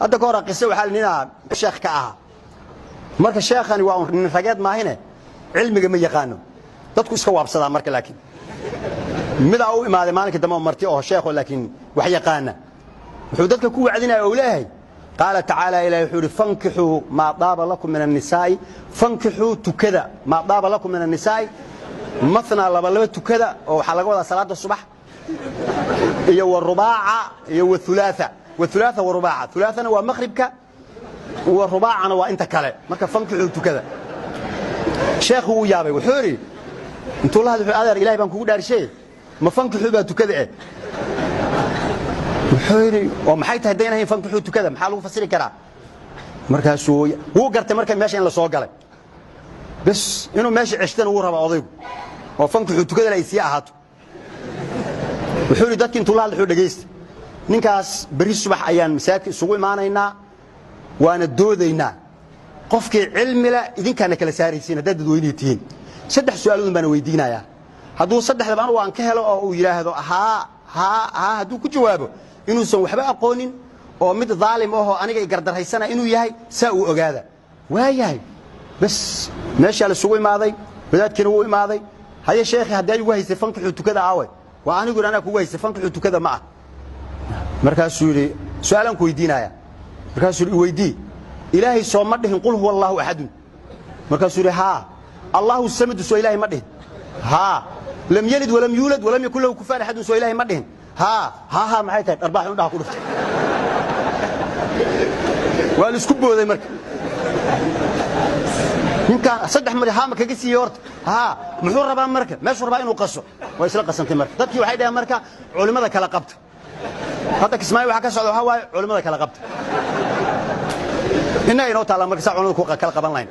هذا كورة قصة وحال نينا شيخ كأها مركز شيخاني وان رجاد ما هنا علمي ما يقانو dadku iska waabsada marka laakiin mid uu imaade maalinka dambe marti oo sheekho laakiin wax yaqaana wuxuu dadka ku wacdinaa oo leeyahay qaala ta'ala ilaahi wuxuu fankihu ma daaba lakum min an-nisaa fankihu tukada ma daaba lakum min an-nisaa mathna laba tukada oo waxa laga wadaa salaada subax iyo warubaaca iyo thulaatha warubaaca thulaathana waa maghribka warubaacana waa inta kale marka fankihu tukada sheekhu uu yaabay wuxuu yiri انتو الله هذا أدر إلهي بانكو دار شيء ما فنكحوا باتو كذا وحيري ومحيت هدينا هي فنكحوا كذا محلو فسيري كرا مركز شوية هو قرت مركز ماشي إلا صوق قال بس إنه ماشي عشتين ورا بعضهم وفنكحوا كذا لا يسيء هاتو وحيري دتك انتو الله الحور دقيست نكاس بريس صباح أيام مساك سوي معنا هنا وأنا الدود هنا قفك علم لا إذا كان كلا ساريسين هذا دوينيتين saddex su'aalood baan weydiinayaa haduu saddexda baan waan ka helo oo uu yiraahdo ha haduu ku jawaabo inuu san waxba aqoonin oo mid dhaalim ah oo aniga i gardarhaysana inuu yahay saa uu ogaada waayahay bas meesha la sugu imaaday wadaadkina uu imaaday haye sheekhi haday ugu haysay fanku tukada aawe waa anigu ana ku haysay fanku tukada ma ah markaas uu yiri su'aalan ku weydiinaya markaas uu weydii ilaahi soo ma dhihin qul huwallahu ahad markaas uu yiri ha الله السمد سو إلهي مدهن ها لم يلد ولم يولد ولم يكن له كفار أحد سو إلهي مدهن ها معي تايب أربعة عندها كله والسكوب ذي مرك يمكن صدق مري ها مك جسي يورت ها محور ربع مركه ما شو ربعين وقصه ويسرق قسمت مركه تبكي واحد يا مركه علماء كلا قبت هذا كسماي وحكى سعد هواي علماء كلا قبت هنا ينوت على مركز علماء كلا قبان لاين